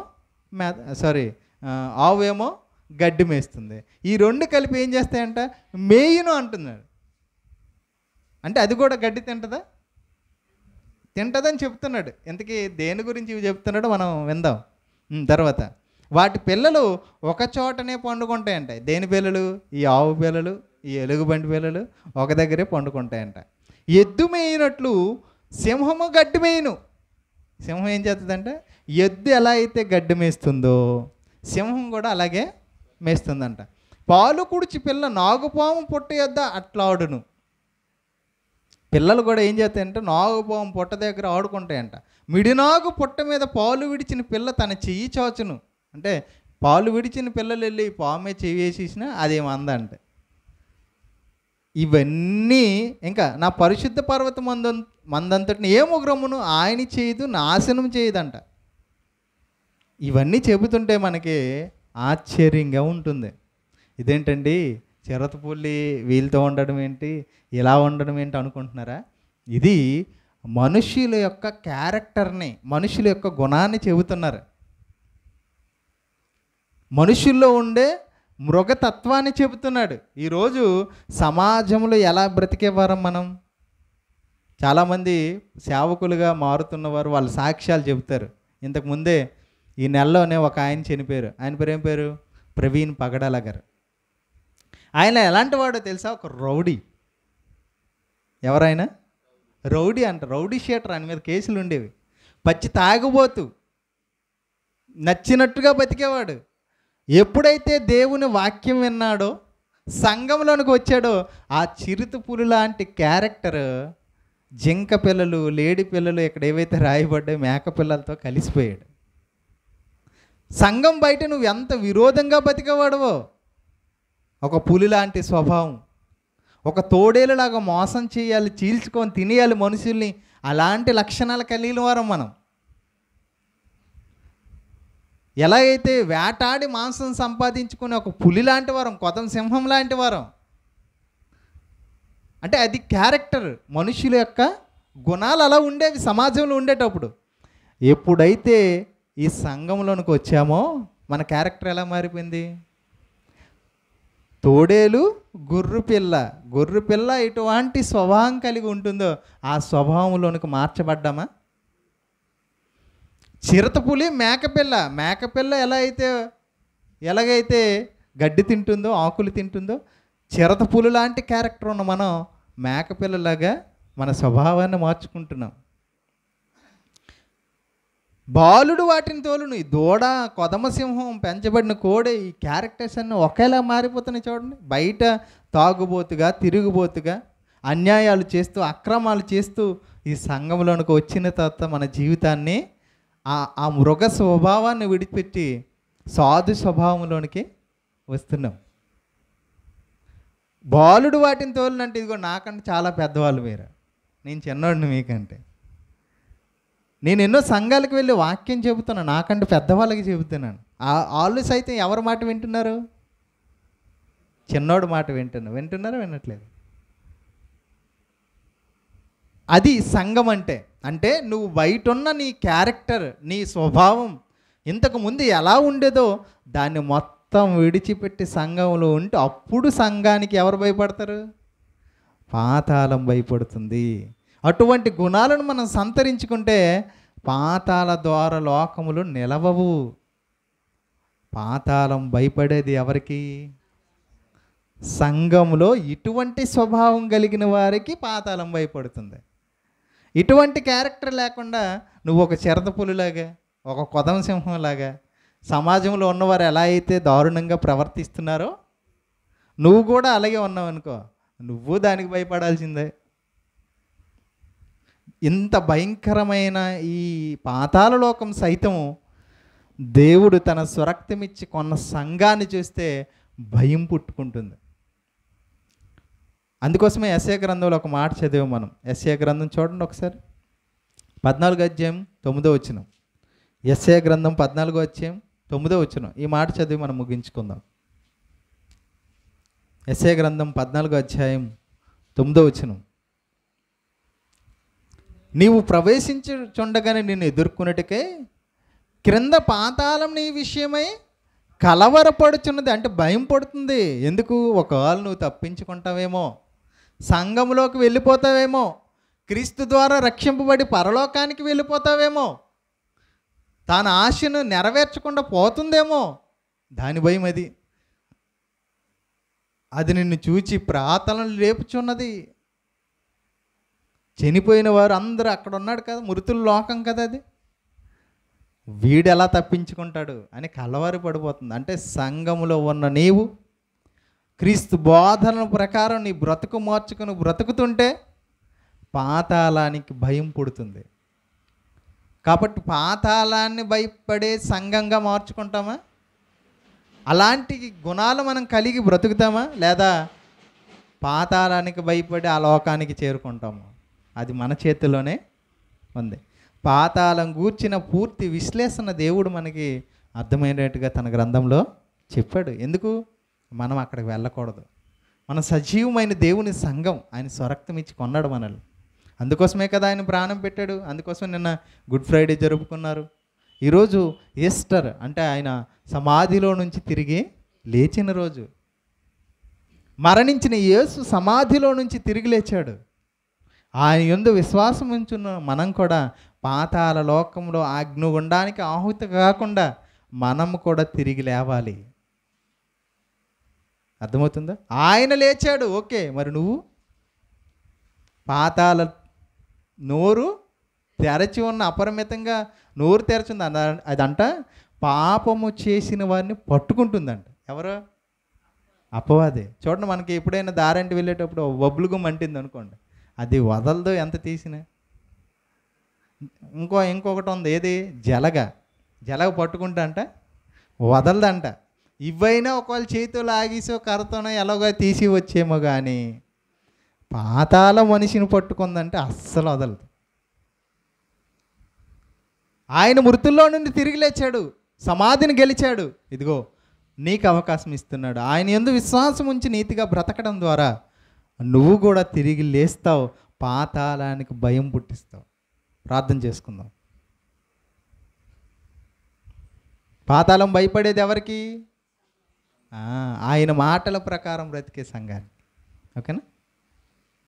ఆవు ఏమో గడ్డి మేస్తుంది. ఈ రెండు కలిపి ఏం చేస్తాయంట? మేయును అంటున్నాడు. అంటే అది కూడా గడ్డి తింటదని చెప్తున్నాడు. ఇంతకీ దేని గురించి ఇవి చెప్తున్నాడో మనం విందాం తర్వాత. వాటి పిల్లలు ఒక చోటనే పండుకుంటాయంట. దేని పిల్లలు? ఈ ఆవు పిల్లలు, ఈ ఎలుగుబంటి పిల్లలు ఒక దగ్గరే పండుకుంటాయంట. ఎద్దు మేయినట్లు సింహము గడ్డి మేయును. సింహం ఏం చేస్తుందంట? ఎద్దు ఎలా అయితే గడ్డి మేస్తుందో సింహం కూడా అలాగే మేస్తుందంట. పాలు కుడిచి పిల్ల నాగుపాము పుట్ట యొద్ద అట్లాడును. పిల్లలు కూడా ఏం చేస్తాయంటే నాగుపాము పుట్ట దగ్గర ఆడుకుంటాయంట. మిడినాగు పుట్ట మీద పాలు విడిచిన పిల్ల తన చెయ్యి చాచును. అంటే పాలు విడిచిన పిల్లలు వెళ్ళి పామే చెయ్యి వేసేసినా అదేం అందంటే. ఇవన్నీ ఇంకా నా పరిశుద్ధ పర్వత మందంతటిని ఏ ముగ్రమును ఆయన చేయదు, నాశనం చేయదంట. ఇవన్నీ చెబుతుంటే మనకి ఆశ్చర్యంగా ఉంటుంది. ఇదేంటండి చిరతపులి వీళ్ళతో ఉండడం ఏంటి, ఇలా ఉండడం ఏంటి అనుకుంటున్నారా? ఇది మనుషుల యొక్క క్యారెక్టర్ని, మనుషుల యొక్క గుణాన్ని చెబుతున్నారు. మనుషుల్లో ఉండే మృగతత్వాన్ని చెబుతున్నాడు. ఈరోజు సమాజంలో ఎలా బ్రతికేవారం మనం? చాలామంది సేవకులుగా మారుతున్నవారు వాళ్ళ సాక్ష్యాలు చెబుతారు. ఇంతకుముందే ఈ నెలలోనే ఒక ఆయన చనిపోయారు. ఆయన పేరు ఏం పేరు? ప్రవీణ్ పగడాల గారు. ఆయన ఎలాంటి వాడో తెలుసా? ఒక రౌడీ. ఎవరైనా రౌడీ అంట, రౌడీ షీటర్. ఆయన మీద కేసులు ఉండేవి. పచ్చి తాగుబోతు, నచ్చినట్టుగా బతికేవాడు. ఎప్పుడైతే దేవుని వాక్యం విన్నాడో, సంఘంలోనికి వచ్చాడో, ఆ చిరుతపులి లాంటి క్యారెక్టర్ జింక పిల్లలు, లేడి పిల్లలు, ఇక్కడ ఏవైతే రాయబడ్డాయో మేక పిల్లలతో కలిసిపోయాడు. సంఘం బయట నువ్వు ఎంత విరోధంగా బతికేవాడవో, ఒక పులి లాంటి స్వభావం, ఒక తోడేలులాగా మోసం చేయాలి, చీల్చుకొని తినేయాలి మనుషుల్ని, అలాంటి లక్షణాలు కలిగిన వారం మనం. ఎలా అయితే వేటాడి మాంసం సంపాదించుకునే ఒక పులి లాంటి వారం, కొదం సింహం లాంటి వారం. అంటే అది క్యారెక్టర్, మనుషుల యొక్క గుణాలు అలా ఉండేవి సమాజంలో ఉండేటప్పుడు. ఎప్పుడైతే ఈ సంఘంలోనికి వచ్చామో మన క్యారెక్టర్ ఎలా మారిపోయింది? తోడేలు గొర్రె పిల్ల ఎటువంటి స్వభావం కలిగి ఉంటుందో ఆ స్వభావంలోనికి మార్చబడ్డామా? చిరతపులి మేకపిల్ల ఎలాగైతే గడ్డి తింటుందో, ఆకులు తింటుందో, చిరతపులి లాంటి క్యారెక్టర్ ఉన్న మనం మేకపిల్లలాగా మన స్వభావాన్ని మార్చుకుంటున్నాం. బాలుడు వాటిని తోలును, ఈ దూడ, కొదమసింహం, పెంచబడిన కోడే, ఈ క్యారెక్టర్స్ అన్నీ ఒకేలా మారిపోతున్నాయి. చూడండి, బయట తాగుబోతుగా, తిరుగుబోతుగా, అన్యాయాలు చేస్తూ, అక్రమాలు చేస్తూ ఈ సంఘంలోనికి వచ్చిన తర్వాత మన జీవితాన్ని ఆ మృగ స్వభావాన్ని విడిచిపెట్టి సాధు స్వభావంలోనికి వస్తున్నాం. బాలుడు వాటిని తోలినంటే, ఇదిగో నాకంటే చాలా పెద్దవాళ్ళు మీరు, నేను చిన్నవాడిని మీకంటే. నేను ఎన్నో సంఘాలకు వెళ్ళి వాక్యం చెబుతున్నాను, నాకంటే పెద్దవాళ్ళకి చెబుతున్నాను. వాళ్ళు సైతం ఎవరి మాట వింటున్నారు? చిన్నోడు మాట వింటున్నారా? వినట్లేదు. అది సంఘం అంటే నువ్వు బయట ఉన్న నీ క్యారెక్టర్, నీ స్వభావం ఇంతకుముందు ఎలా ఉండేదో దాన్ని మొత్తం విడిచిపెట్టి సంఘంలో ఉంటే అప్పుడు సంఘానికి ఎవరు భయపడతారు? పాతాళం భయపడుతుంది. అటువంటి గుణాలను మనం సంతరించుకుంటే పాతాళ ద్వార లోకములు నిలవవు. పాతాళం భయపడేది ఎవరికి? సంఘంలో ఇటువంటి స్వభావం కలిగిన వారికి పాతాళం భయపడుతుంది. ఇటువంటి క్యారెక్టర్ లేకుండా నువ్వు ఒక చిరతపులిలాగా, ఒక కొదమ సింహంలాగా సమాజంలో ఉన్నవారు ఎలా అయితే దారుణంగా ప్రవర్తిస్తున్నారో నువ్వు కూడా అలాగే ఉన్నావు అనుకో, నువ్వు దానికి భయపడాల్సిందే. ఇంత భయంకరమైన ఈ పాతాళ లోకం సైతం దేవుడు తన స్వరక్తమిచ్చి కొన్న సంఘాన్ని చూస్తే భయం పుట్టుకుంటుంది. అందుకోసమే యెషయా గ్రంథంలో ఒక మాట చదివాం మనం. యెషయా గ్రంథం చూడండి ఒకసారి, 14వ అధ్యాయం 9వ వచనం. యెషయా గ్రంథం 14వ అధ్యాయం 9వ వచనం. ఈ మాట చదివి మనం ముగించుకుందాం. యెషయా గ్రంథం 14వ అధ్యాయం 9వ వచనం. నీవు ప్రవేశించుచుండగానే నిన్ను ఎదుర్కొన్నట్టుకే క్రింద పాతాళం నీ విషయమై కలవరపడుచున్నది. అంటే భయం పడుతుంది. ఎందుకు? ఒకవేళ నువ్వు తప్పించుకుంటావేమో, సంఘంలోకి వెళ్ళిపోతావేమో, క్రీస్తు ద్వారా రక్షింపబడి పరలోకానికి వెళ్ళిపోతావేమో, తాను ఆశను నెరవేర్చకుండా పోతుందేమో, దాని భయం అది. అది నిన్ను చూచి ప్రార్థనలు లేపుచున్నది. చనిపోయిన వారు అందరూ అక్కడ ఉన్నాడు కదా, మృతుల లోకం కదా అది, వీడు ఎలా తప్పించుకుంటాడు అని కలవరి పడిపోతుంది. అంటే సంఘములో ఉన్న నీవు క్రీస్తు బోధన ప్రకారం నీ బ్రతుకు మార్చుకుని బ్రతుకుతుంటే పాతాళానికి భయం పుడుతుంది. కాబట్టి పాతాళాన్ని భయపడే సంఘంగా మార్చుకుంటామా? అలాంటి గుణాలు మనం కలిగి బ్రతుకుతామా? లేదా పాతాళానికి భయపడి ఆ లోకానికి చేరుకుంటామా? అది మన చేతిలోనే ఉంది. పాతాళం గూర్చిన పూర్తి విశ్లేషణ దేవుడు మనకి అర్థమయ్యేట్టుగా తన గ్రంథంలో చెప్పాడు. ఎందుకు? మనం అక్కడికి వెళ్ళకూడదు. మన సజీవమైన దేవుని సంఘం. ఆయన స్వరక్తం ఇచ్చి కొన్నాడు మనల్ని. అందుకోసమే కదా ఆయన ప్రాణం పెట్టాడు. అందుకోసం నిన్న గుడ్ ఫ్రైడే జరుపుకున్నారు. ఈరోజు ఈస్టర్ అంటే ఆయన సమాధిలో నుంచి తిరిగి లేచిన రోజు. మరణించిన యేసు సమాధిలో నుంచి తిరిగి లేచాడు. ఆయన యందు విశ్వాసం ఉంచున్న మనం కూడా పాతాళ లోకంలో అగ్నిగుండానికి ఆహుతి కాకుండా మనం కూడా తిరిగి లేవాలి. అర్థమవుతుందా? ఆయన లేచాడు, ఓకే. మరి నువ్వు? పాతాళ నోరు తెరచి ఉన్న, అపరిమితంగా నోరు తెరచుంది. అదంట పాపము చేసిన వారిని పట్టుకుంటుందంట. ఎవరు? అపవాదే. చూడండి, మనకి ఎప్పుడైనా దారంటి వెళ్ళేటప్పుడు బొబ్బులుగా మంటింది అనుకోండి, అది వదలదు ఎంత తీసినా. ఇంకొకటి ఉంది, ఏది? జలగ పట్టుకుంటా అంట వదలదంట. ఇవైనా ఒకవేళ చేతితో లాగేసో కర్రతోనో ఎలాగో తీసి వచ్చేమో కానీ పాతాళ మనిషిని పట్టుకుందంటే అస్సలు వదలదు. ఆయన మృతుల్లో నుండి తిరిగి లేచాడు, సమాధిని గెలిచాడు. ఇదిగో నీకు అవకాశం ఇస్తున్నాడు. ఆయన యందు విశ్వాసం ఉంచి నీతిగా బ్రతకడం ద్వారా నువ్వు కూడా తిరిగి లేస్తావు, పాతాళానికి భయం పుట్టిస్తావు. ప్రార్థన చేసుకుందాం. పాతాళం భయపడేది ఎవరికి? ఆయన మాటల ప్రకారం బ్రతికే సంఘానికి. ఓకేనా?